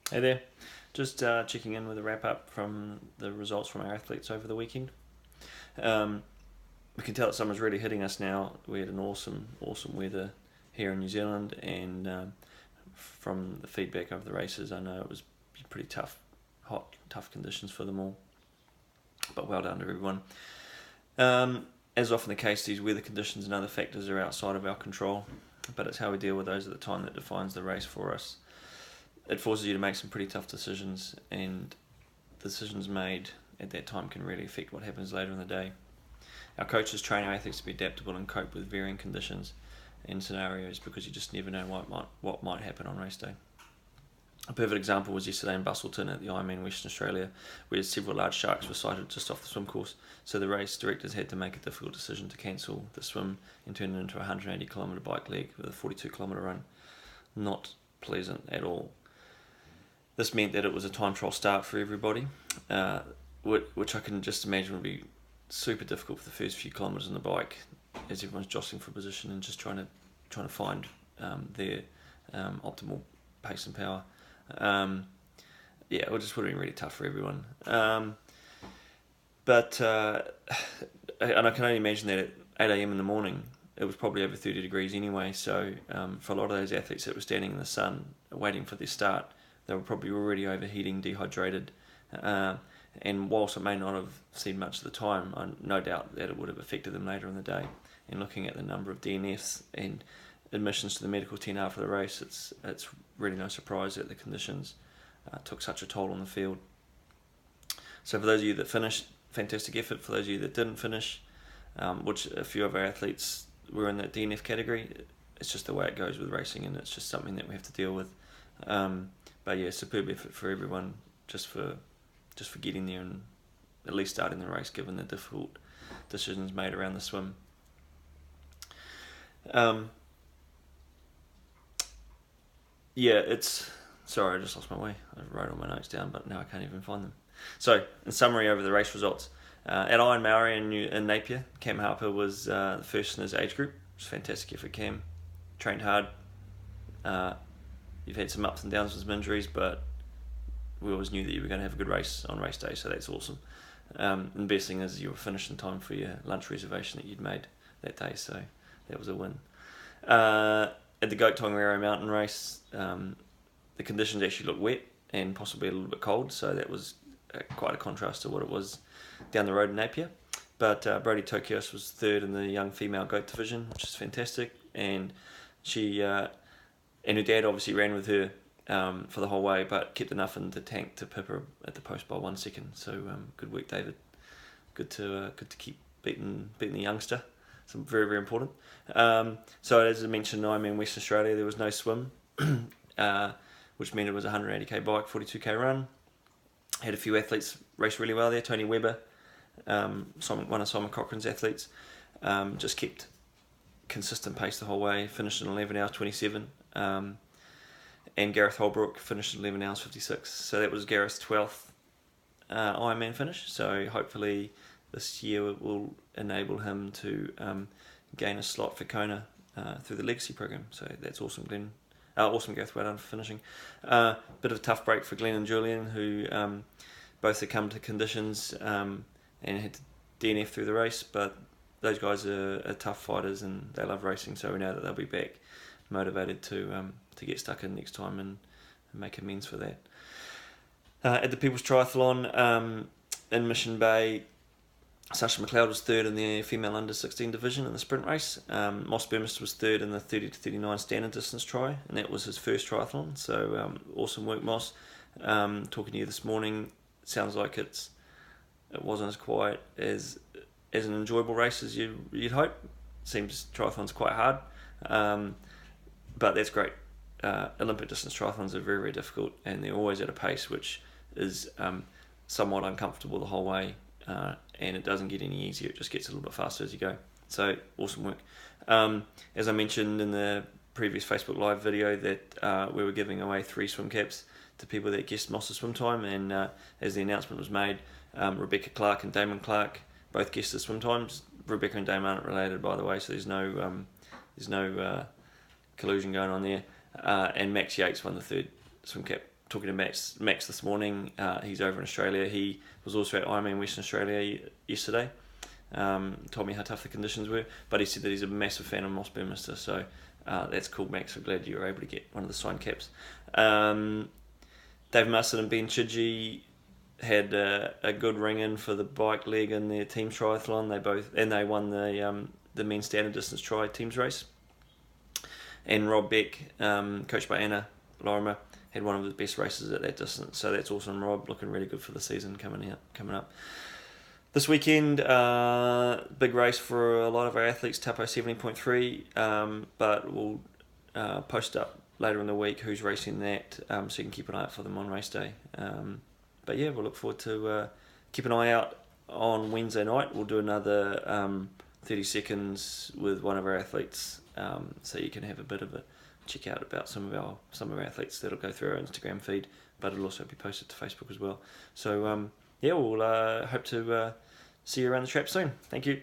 Hey there, just checking in with a wrap up from the results from our athletes over the weekend. Um, we can tell that summer's really hitting us now. We had an awesome weather here in New Zealand, and from the feedback of the races, I know it was pretty tough conditions for them all. But well done to everyone. As often the case, these weather conditions and other factors are outside of our control, but it's how we deal with those at the time that defines the race for us. It forces you to make some pretty tough decisions, and decisions made at that time can really affect what happens later in the day. Our coaches train our athletes to be adaptable and cope with varying conditions and scenarios because you just never know what might happen on race day. A perfect example was yesterday in Busselton at the Ironman Western Australia, where several large sharks were sighted just off the swim course, so the race directors had to make a difficult decision to cancel the swim and turn it into a 180km bike leg with a 42km run. Not pleasant at all. This meant that it was a time trial start for everybody, which I can just imagine would be super difficult for the first few kilometres on the bike, as everyone's jostling for position and just trying to find their optimal pace and power. It just would have been really tough for everyone. But and I can only imagine that at 8 a.m. in the morning, it was probably over 30 degrees anyway. So for a lot of those athletes that were standing in the sun waiting for their start, they were probably already overheating, dehydrated. And whilst it may not have seen much at the time, I no doubt that it would have affected them later in the day. And looking at the number of DNFs and admissions to the medical tent after the race, it's really no surprise that the conditions took such a toll on the field. So for those of you that finished, fantastic effort. For those of you that didn't finish, which a few of our athletes were in that DNF category, it's just the way it goes with racing, and it's just something that we have to deal with. But yeah, superb effort for everyone just for getting there and at least starting the race, given the difficult decisions made around the swim. Sorry, I just lost my way. I wrote all my notes down, but now I can't even find them. So, in summary, over the race results, at Iron Maori in Napier, Cam Harper was the first in his age group. It was a fantastic effort, Cam. Trained hard. You've had some ups and downs with some injuries, but we always knew that you were going to have a good race on race day, so that's awesome. And the best thing is you were finished in time for your lunch reservation that you'd made that day, so that was a win. At the Goat Tongariro mountain race, the conditions actually looked wet and possibly a little bit cold, so that was quite a contrast to what it was down the road in Napier. But Brodie Tokios was third in the young female goat division, which is fantastic, and she and her dad obviously ran with her for the whole way, but kept enough in the tank to pip her at the post by 1 second. So good work, David. Good to keep beating the youngster. So very, very important. So as I mentioned, I'm in Western Australia. There was no swim, which meant it was a 180k bike, 42k run. Had a few athletes race really well there. Tony Webber, one of Simon Cochrane's athletes, just kept consistent pace the whole way. Finished in 11 hours 27. And Gareth Holbrook finished in 11 hours 56. So that was Gareth's 12th Ironman finish. So hopefully this year will enable him to gain a slot for Kona through the Legacy program. So that's awesome, Glenn. Awesome, Gareth. Well done for finishing. Bit of a tough break for Glenn and Julian, who both succumbed to conditions and had to DNF through the race. But those guys are tough fighters and they love racing. So we know that they'll be back motivated to get stuck in next time and make amends for that. At the People's Triathlon in Mission Bay, Sasha McLeod was third in the female under 16 division in the sprint race. Moss Burmester was third in the 30 to 39 standard distance try, and that was his first triathlon. So awesome work, Moss. Talking to you this morning, it sounds like it wasn't as quiet as an enjoyable race as you'd hope. Seems triathlon's quite hard, but that's great. Olympic distance triathlons are very, very difficult, and they're always at a pace which is somewhat uncomfortable the whole way, and it doesn't get any easier. It just gets a little bit faster as you go. So awesome work. As I mentioned in the previous Facebook Live video, that we were giving away 3 swim caps to people that guessed Moss's swim time, and as the announcement was made, Rebecca Clark and Damon Clark both guessed the swim times. Rebecca and Damon aren't related, by the way, so there's no collusion going on there. And Max Yates won the 3rd swim cap talking to Max this morning, he's over in Australia. He was also at Ironman Western Australia yesterday. Told me how tough the conditions were, but he said that he's a massive fan of Moss Burmester, so that's cool, Max. I'm glad you were able to get one of the signed caps. Dave Mustard and Ben Chidgey had a good ring in for the bike leg in their team triathlon. They won the men's standard distance tri teams race. And Rob Beck, coached by Anna Lorimer, had one of the best races at that distance. So that's awesome, Rob. Looking really good for the season coming up. This weekend, big race for a lot of our athletes, Tapo 70.3, but we'll post up later in the week who's racing that, so you can keep an eye out for them on race day. But yeah, we'll look forward to keep an eye out on Wednesday night. We'll do another 30 seconds with one of our athletes, so you can have a bit of a check out about some of our athletes. That'll go through our Instagram feed, but it'll also be posted to Facebook as well. So yeah, we'll hope to see you around the trap soon. Thank you.